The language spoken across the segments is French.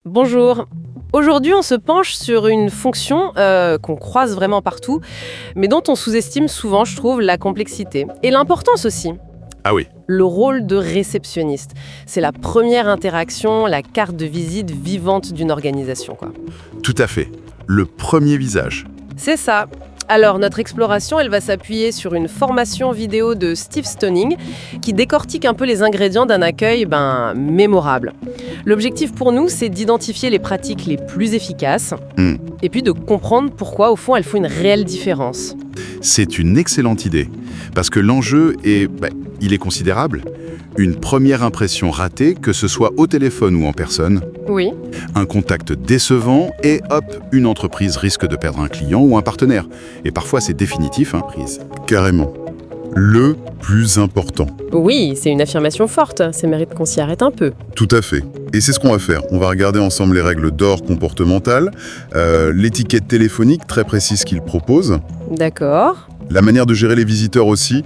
Bonjour. Aujourd'hui, on se penche sur une fonction qu'on croise vraiment partout, mais dont on sous-estime souvent, je trouve, la complexité. Et l'importance aussi. Ah oui, Le rôle de réceptionniste. C'est la première interaction, la carte de visite vivante d'une organisation, quoi. tout à fait. Le premier visage. C'est ça. Alors, notre exploration, elle va s'appuyer sur une formation vidéo de Steve Stoning qui décortique un peu les ingrédients d'un accueil mémorable. L'objectif pour nous, c'est d'identifier les pratiques les plus efficaces et puis de comprendre pourquoi, au fond, elles font une réelle différence. C'est une excellente idée. Parce que l'enjeu il est considérable. Une première impression ratée, que ce soit au téléphone ou en personne, Oui, un contact décevant et hop, une entreprise risque de perdre un client ou un partenaire. Et parfois c'est définitif, prise. Carrément. Le plus important. oui, c'est une affirmation forte. Ça mérite qu'on s'y arrête un peu. Tout à fait. Et c'est ce qu'on va faire. On va regarder ensemble les règles d'or comportementales, l'étiquette téléphonique très précise qu'il propose, D'accord. la manière de gérer les visiteurs aussi,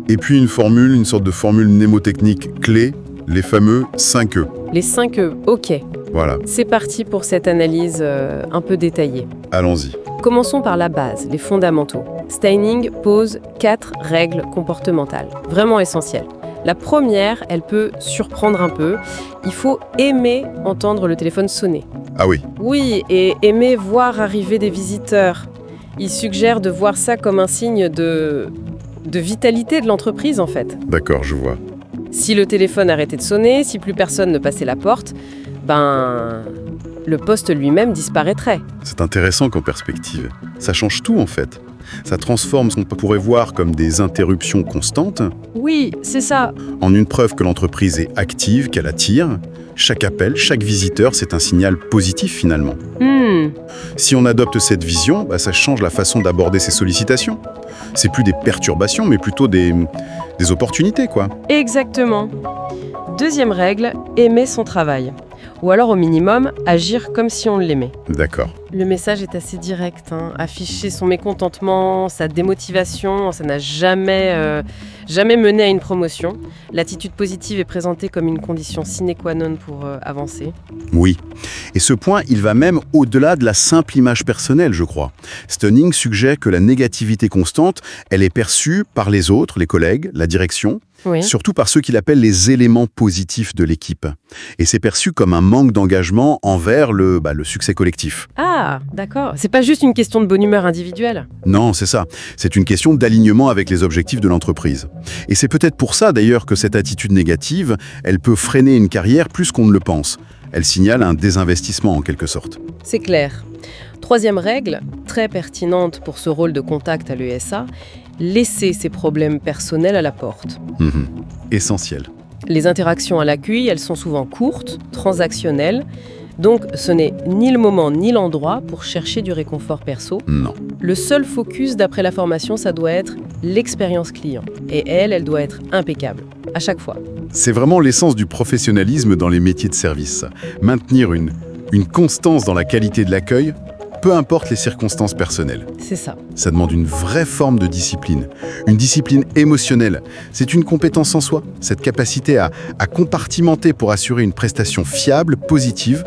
et puis une sorte de formule mnémotechnique clé, les fameux 5 E. Les 5 E, ok. Voilà, C'est parti pour cette analyse un peu détaillée. allons-y. Commençons par la base, les fondamentaux. Steining pose 4 règles comportementales, vraiment essentielles. La première, elle peut surprendre un peu. Il faut aimer entendre le téléphone sonner. Ah oui, Oui, et aimer voir arriver des visiteurs. Il suggère de voir ça comme un signe de vitalité de l'entreprise, en fait. d'accord, je vois. Si le téléphone arrêtait de sonner, si plus personne ne passait la porte, le poste lui-même disparaîtrait. C'est intéressant comme perspective. Ça change tout en fait. Ça transforme ce qu'on pourrait voir comme des interruptions constantes Oui, c'est ça. en une preuve que l'entreprise est active, qu'elle attire. Chaque appel, chaque visiteur, c'est un signal positif finalement. Si on adopte cette vision, ça change la façon d'aborder ces sollicitations. C'est plus des perturbations, mais plutôt des opportunités, quoi. Exactement. Deuxième règle, aimer son travail. Ou alors au minimum, agir comme si on l'aimait. D'accord. Le message est assez direct. Afficher son mécontentement, sa démotivation, ça n'a jamais mené à une promotion. L'attitude positive est présentée comme une condition sine qua non pour avancer. Oui. Et ce point, il va même au-delà de la simple image personnelle, je crois. Stoning suggère que la négativité constante, elle est perçue par les autres, les collègues, la direction, Oui. surtout par ceux qu'il appelle les éléments positifs de l'équipe. Et c'est perçu comme un manque d'engagement envers le succès collectif. Ah, d'accord. C'est pas juste une question de bonne humeur individuelle. Non, c'est ça. C'est une question d'alignement avec les objectifs de l'entreprise. Et c'est peut-être pour ça d'ailleurs que cette attitude négative, elle peut freiner une carrière plus qu'on ne le pense. Elle signale un désinvestissement en quelque sorte. C'est clair. Troisième règle, très pertinente pour ce rôle de contact à l'ESA, laisser ses problèmes personnels à la porte. Essentiel. Les interactions à l'accueil, elles sont souvent courtes, transactionnelles, donc ce n'est ni le moment ni l'endroit pour chercher du réconfort perso. Non. Le seul focus d'après la formation, ça doit être l'expérience client. Et elle doit être impeccable, à chaque fois. C'est vraiment l'essence du professionnalisme dans les métiers de service. Maintenir une constance dans la qualité de l'accueil, peu importe les circonstances personnelles. C'est ça. Ça demande une vraie forme de discipline, une discipline émotionnelle. C'est une compétence en soi, cette capacité à compartimenter pour assurer une prestation fiable, positive.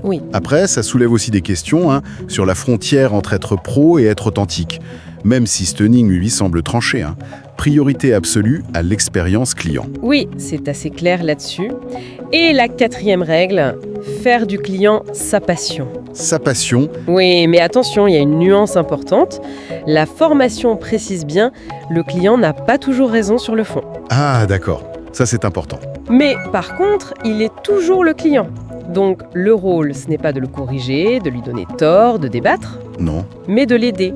Oui. Après, ça soulève aussi des questions sur la frontière entre être pro et être authentique. Même si Stoning, lui, semble tranché. Priorité absolue à l'expérience client. Oui, c'est assez clair là-dessus. Et la quatrième règle, faire du client sa passion. Sa passion, Oui, mais attention, il y a une nuance importante. La formation précise bien, le client n'a pas toujours raison sur le fond. ah d'accord, ça c'est important. Mais par contre, il est toujours le client. Donc le rôle, ce n'est pas de le corriger, de lui donner tort, de débattre, Non, mais de l'aider.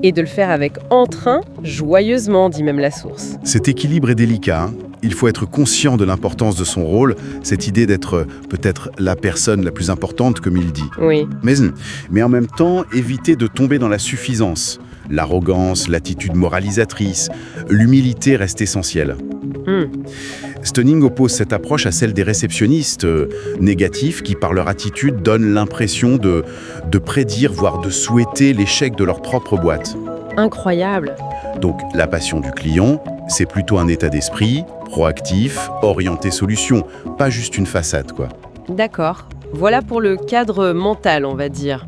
Et de le faire avec entrain, joyeusement, dit même la source. cet équilibre est délicat. Il faut être conscient de l'importance de son rôle, cette idée d'être peut-être la personne la plus importante, comme il dit. Oui, Mais en même temps, éviter de tomber dans la suffisance. L'arrogance, l'attitude moralisatrice, l'humilité restent essentielles. Stoning oppose cette approche à celle des réceptionnistes négatifs qui, par leur attitude, donnent l'impression de prédire, voire de souhaiter l'échec de leur propre boîte. incroyable. Donc la passion du client, c'est plutôt un état d'esprit, proactif, orienté solution, pas juste une façade, quoi. D'accord. Voilà pour le cadre mental, on va dire.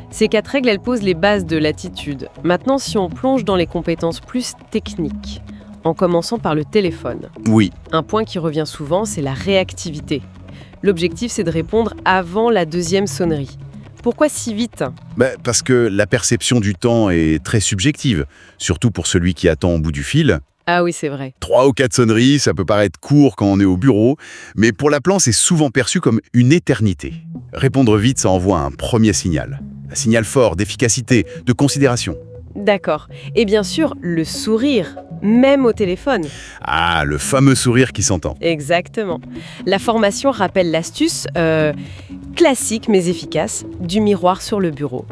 Ces 4 règles, elles posent les bases de l'attitude. Maintenant, si on plonge dans les compétences plus techniques, en commençant par le téléphone. Oui, Un point qui revient souvent, c'est la réactivité. L'objectif, c'est de répondre avant la 2e sonnerie. Pourquoi si vite ? parce que la perception du temps est très subjective, surtout pour celui qui attend au bout du fil. Ah oui, c'est vrai. 3 ou 4 sonneries, ça peut paraître court quand on est au bureau, mais pour l'appelant, c'est souvent perçu comme une éternité. Répondre vite, ça envoie un premier signal. Un signal fort d'efficacité, de considération. D'accord. Et bien sûr, le sourire, même au téléphone. Ah, le fameux sourire qui s'entend. Exactement. La formation rappelle l'astuce, classique mais efficace, du miroir sur le bureau.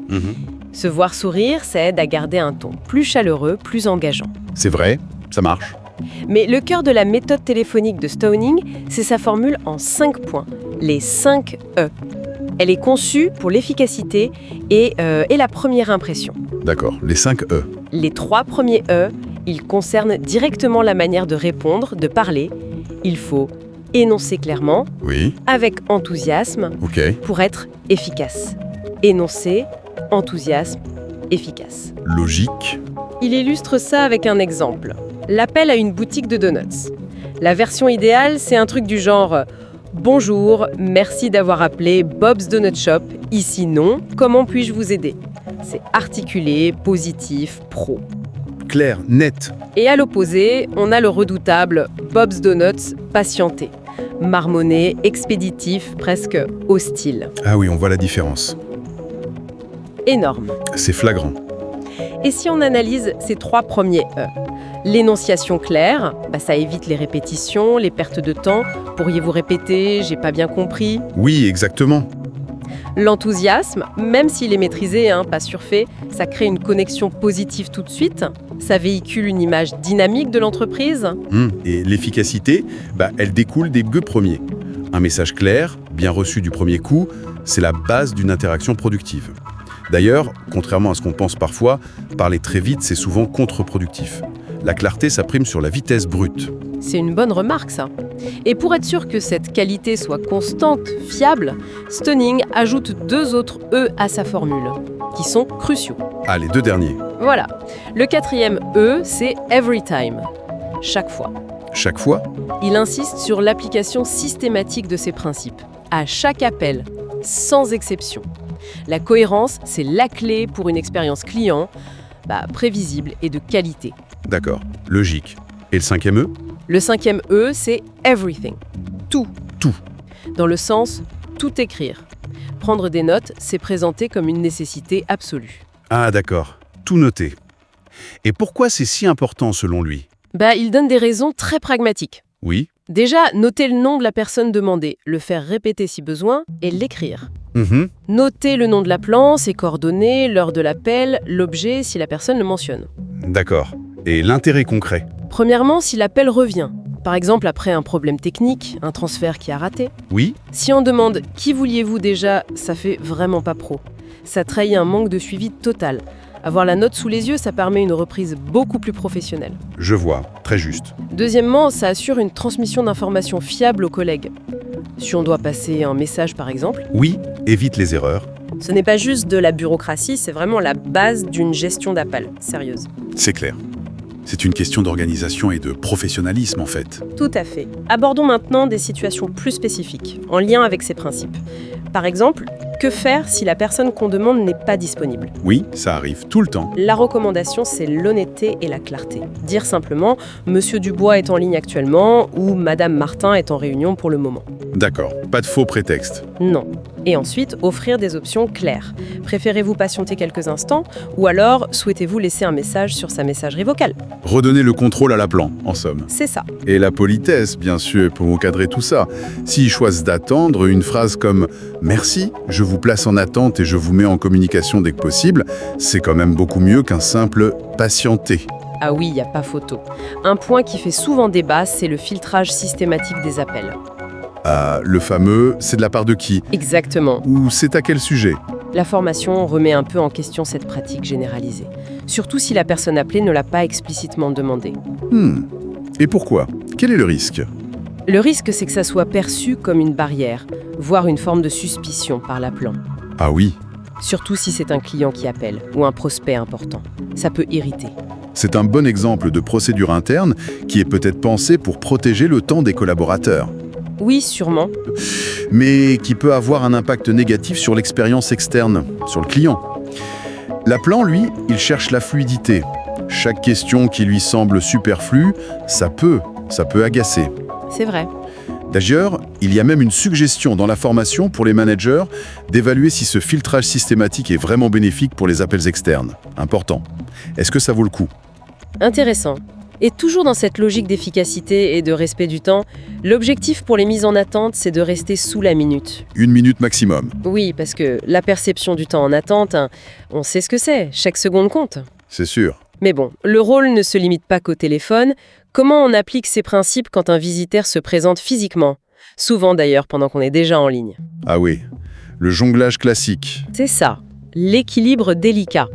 Se voir sourire, ça aide à garder un ton plus chaleureux, plus engageant. C'est vrai, ça marche. Mais le cœur de la méthode téléphonique de Stoning, c'est sa formule en 5 points, les 5 E. Elle est conçue pour l'efficacité et la première impression. D'accord, les 5 E. Les 3 premiers E, ils concernent directement la manière de répondre, de parler. Il faut énoncer clairement, Oui, avec enthousiasme, ok. pour être efficace. Énoncer, enthousiasme, efficace. Logique. Il illustre ça avec un exemple. L'appel à une boutique de donuts. La version idéale, c'est un truc du genre « Bonjour, merci d'avoir appelé Bob's Donut Shop. Ici non, comment puis-je vous aider ?» C'est articulé, positif, pro. Clair, net. Et à l'opposé, on a le redoutable Bob's Donuts patienté. Marmonné, expéditif, presque hostile. Ah oui, on voit la différence. Énorme. C'est flagrant. Et si on analyse ces 3 premiers E, l'énonciation claire, ça évite les répétitions, les pertes de temps. Pourriez-vous répéter, j'ai pas bien compris. Oui, exactement. L'enthousiasme, même s'il est maîtrisé, pas surfait, ça crée une connexion positive tout de suite. Ça véhicule une image dynamique de l'entreprise. Et l'efficacité, elle découle des 2 premiers. Un message clair, bien reçu du premier coup, c'est la base d'une interaction productive. D'ailleurs, contrairement à ce qu'on pense parfois, parler très vite, c'est souvent contre-productif. La clarté, ça prime sur la vitesse brute. C'est une bonne remarque, ça. Et pour être sûr que cette qualité soit constante, fiable, Stoning ajoute 2 autres E à sa formule, qui sont cruciaux. Ah, les 2 derniers. Voilà. Le 4e E, c'est every time. Chaque fois. Chaque fois, Il insiste sur l'application systématique de ces principes, à chaque appel, sans exception. La cohérence, c'est la clé pour une expérience client prévisible et de qualité. d'accord, logique. Et le 5e E ? Le 5e E, c'est everything. Tout. Tout. Dans le sens tout écrire. Prendre des notes, c'est présenté comme une nécessité absolue. Ah, d'accord, tout noté. Et pourquoi c'est si important selon lui ? Il donne des raisons très pragmatiques. Oui. Déjà, noter le nom de la personne demandée, le faire répéter si besoin et l'écrire. Noter le nom de l'appelant, ses coordonnées, l'heure de l'appel, l'objet si la personne le mentionne. D'accord. Et l'intérêt concret ? Premièrement, si l'appel revient, par exemple après un problème technique, un transfert qui a raté. Oui. Si on demande « qui vouliez-vous déjà ?», ça fait vraiment pas pro. Ça trahit un manque de suivi total. Avoir la note sous les yeux, ça permet une reprise beaucoup plus professionnelle. Je vois, très juste. Deuxièmement, ça assure une transmission d'informations fiables aux collègues. Si on doit passer un message par exemple. Oui, évite les erreurs. Ce n'est pas juste de la bureaucratie, c'est vraiment la base d'une gestion d'appel sérieuse. C'est clair. C'est une question d'organisation et de professionnalisme en fait. Tout à fait. Abordons maintenant des situations plus spécifiques, en lien avec ces principes. Par exemple, que faire si la personne qu'on demande n'est pas disponible ? Oui, ça arrive tout le temps. La recommandation, c'est l'honnêteté et la clarté. Dire simplement « Monsieur Dubois est en ligne actuellement » ou « Madame Martin est en réunion pour le moment ». D'accord, pas de faux prétexte. Non. Et ensuite, offrir des options claires. Préférez-vous patienter quelques instants ou alors souhaitez-vous laisser un message sur sa messagerie vocale ? Redonner le contrôle à l'appelant, en somme. C'est ça. Et la politesse, bien sûr, pour encadrer tout ça. S'ils choisissent d'attendre, une phrase comme « Merci, je vous place en attente et je vous mets en communication dès que possible », c'est quand même beaucoup mieux qu'un simple « patienter ». Ah oui, il n'y a pas photo. Un point qui fait souvent débat, c'est le filtrage systématique des appels. Le fameux « c'est de la part de qui ?» Exactement. Ou « c'est à quel sujet ?» La formation remet un peu en question cette pratique généralisée. Surtout si la personne appelée ne l'a pas explicitement demandé. Et pourquoi ? Quel est le risque ? Le risque, c'est que ça soit perçu comme une barrière, voire une forme de suspicion par l'appelant. Ah oui, Surtout si c'est un client qui appelle ou un prospect important. Ça peut irriter. c'est un bon exemple de procédure interne qui est peut-être pensée pour protéger le temps des collaborateurs, Oui, sûrement. mais qui peut avoir un impact négatif sur l'expérience externe, sur le client. L'appelant, lui, il cherche la fluidité. Chaque question qui lui semble superflue, ça peut agacer. C'est vrai. D'ailleurs, il y a même une suggestion dans la formation pour les managers d'évaluer si ce filtrage systématique est vraiment bénéfique pour les appels externes. Important. Est-ce que ça vaut le coup? Intéressant. Et toujours dans cette logique d'efficacité et de respect du temps, l'objectif pour les mises en attente, c'est de rester sous la minute. 1 minute maximum. Oui, parce que la perception du temps en attente, on sait ce que c'est, chaque seconde compte. C'est sûr. Mais bon, le rôle ne se limite pas qu'au téléphone. Comment on applique ces principes quand un visiteur se présente physiquement? Souvent d'ailleurs pendant qu'on est déjà en ligne. Ah oui, le jonglage classique. C'est ça, l'équilibre délicat.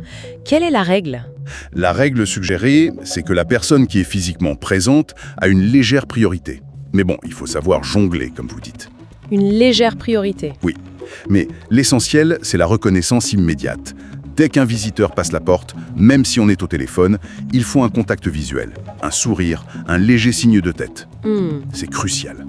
Quelle est la règle? La règle suggérée, c'est que la personne qui est physiquement présente a une légère priorité. Mais bon, il faut savoir jongler, comme vous dites. Une légère priorité. Mais l'essentiel, c'est la reconnaissance immédiate. Dès qu'un visiteur passe la porte, même si on est au téléphone, il faut un contact visuel, un sourire, un léger signe de tête. C'est crucial.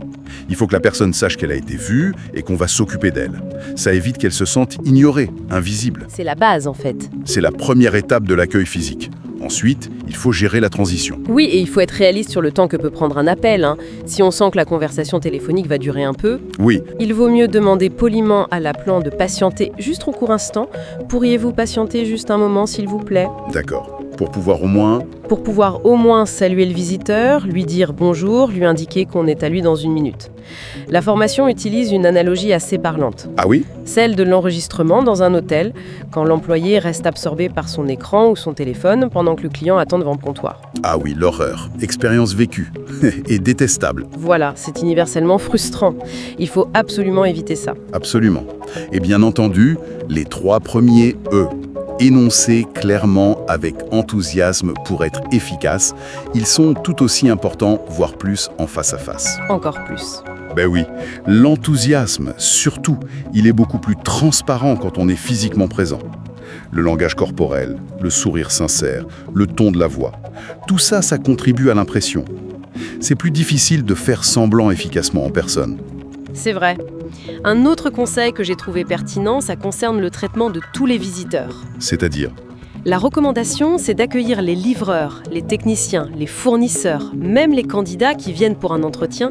Il faut que la personne sache qu'elle a été vue et qu'on va s'occuper d'elle. Ça évite qu'elle se sente ignorée, invisible. C'est la base en fait. C'est la première étape de l'accueil physique. Ensuite, il faut gérer la transition. Oui, et il faut être réaliste sur le temps que peut prendre un appel. Si on sent que la conversation téléphonique va durer un peu, Oui, il vaut mieux demander poliment à l'appelant de patienter juste un court instant. Pourriez-vous patienter juste un moment s'il vous plaît? d'accord. Pour pouvoir au moins Saluer le visiteur, lui dire bonjour, lui indiquer qu'on est à lui dans 1 minute. La formation utilise une analogie assez parlante. Ah oui? Celle de l'enregistrement dans un hôtel, quand l'employé reste absorbé par son écran ou son téléphone pendant que le client attend devant le comptoir. Ah oui, l'horreur. Expérience vécue. Et détestable. Voilà, c'est universellement frustrant. Il faut absolument éviter ça. Absolument. Et bien entendu, les 3 premiers E. Énoncés clairement avec enthousiasme pour être efficaces, ils sont tout aussi importants, voire plus, en face à face. Encore plus. Ben oui, l'enthousiasme, surtout, il est beaucoup plus transparent quand on est physiquement présent. Le langage corporel, le sourire sincère, le ton de la voix, tout ça, ça contribue à l'impression. C'est plus difficile de faire semblant efficacement en personne. C'est vrai. Un autre conseil que j'ai trouvé pertinent, ça concerne le traitement de tous les visiteurs. C'est-à-dire, La recommandation, c'est d'accueillir les livreurs, les techniciens, les fournisseurs, même les candidats qui viennent pour un entretien,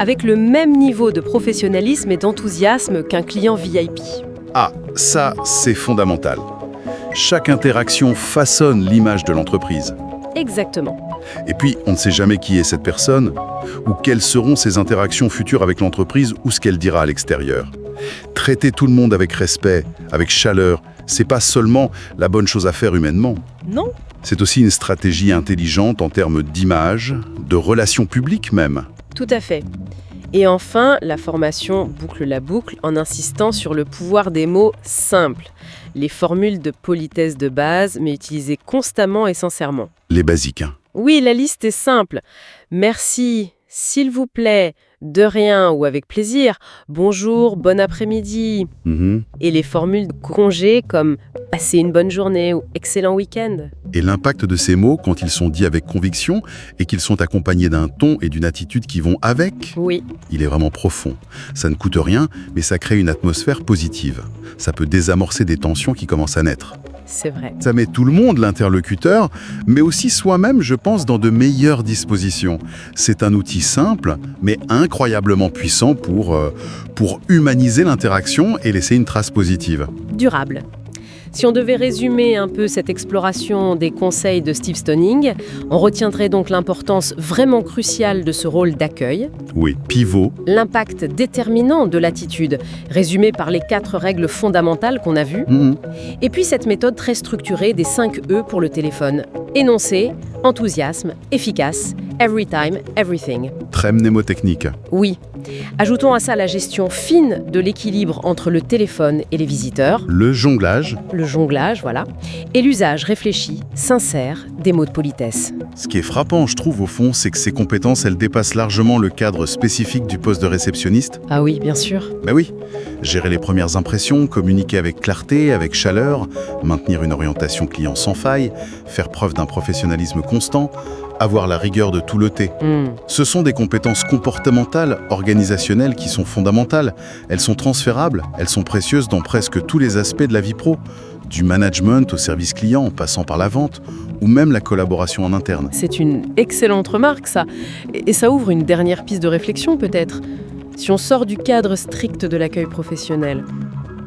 avec le même niveau de professionnalisme et d'enthousiasme qu'un client VIP. ah, ça, c'est fondamental. Chaque interaction façonne l'image de l'entreprise. Exactement. Et puis, on ne sait jamais qui est cette personne, ou quelles seront ses interactions futures avec l'entreprise ou ce qu'elle dira à l'extérieur. Traiter tout le monde avec respect, avec chaleur, c'est pas seulement la bonne chose à faire humainement. Non? C'est aussi une stratégie intelligente en termes d'image, de relations publiques même. Tout à fait. Et enfin, la formation boucle la boucle en insistant sur le pouvoir des mots simples. Les formules de politesse de base, mais utilisées constamment et sincèrement. Les basiques, hein. Oui, la liste est simple. Merci, s'il vous plaît, de rien ou avec plaisir, bonjour, bon après-midi. Et les formules de congé comme passez une bonne journée ou excellent week-end. Et l'impact de ces mots, quand ils sont dits avec conviction et qu'ils sont accompagnés d'un ton et d'une attitude qui vont avec, Oui, il est vraiment profond. Ça ne coûte rien, mais ça crée une atmosphère positive. Ça peut désamorcer des tensions qui commencent à naître. c'est vrai. Ça met tout le monde, l'interlocuteur, mais aussi soi-même, je pense, dans de meilleures dispositions. C'est un outil simple, mais incroyablement puissant pour humaniser l'interaction et laisser une trace positive. Durable. Si on devait résumer un peu cette exploration des conseils de Steve Stoning, on retiendrait donc l'importance vraiment cruciale de ce rôle d'accueil, Oui, pivot, l'impact déterminant de l'attitude, résumé par les 4 règles fondamentales qu'on a vues, et puis cette méthode très structurée des 5 E pour le téléphone. Énoncé, enthousiasme, efficace, every time, everything. très mnémotechnique. Oui, Ajoutons à ça la gestion fine de l'équilibre entre le téléphone et les visiteurs, Le jonglage. le jonglage, voilà, et l'usage réfléchi, sincère des mots de politesse. Ce qui est frappant, je trouve, au fond, c'est que ces compétences, elles dépassent largement le cadre spécifique du poste de réceptionniste. Ah oui, bien sûr. Ben oui, gérer les premières impressions, communiquer avec clarté, avec chaleur, maintenir une orientation client sans faille, faire preuve d'un professionnalisme constant, avoir la rigueur de tout le thé. Ce sont des compétences comportementales, organisationnelles qui sont fondamentales. Elles sont transférables, elles sont précieuses dans presque tous les aspects de la vie pro, du management au service client en passant par la vente, ou même la collaboration en interne. C'est une excellente remarque, ça. Et ça ouvre une dernière piste de réflexion, peut-être. Si on sort du cadre strict de l'accueil professionnel,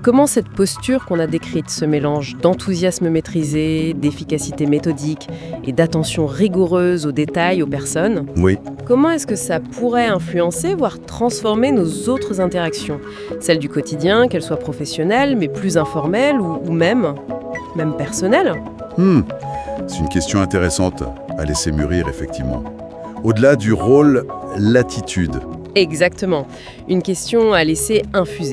comment cette posture qu'on a décrite, ce mélange d'enthousiasme maîtrisé, d'efficacité méthodique et d'attention rigoureuse aux détails, aux personnes, Oui, comment est-ce que ça pourrait influencer, voire transformer nos autres interactions? Celles du quotidien, qu'elles soient professionnelles, mais plus informelles ou même personnelles? c'est une question intéressante à laisser mûrir, effectivement. Au-delà du rôle, l'attitude. Exactement. Une question à laisser infuser.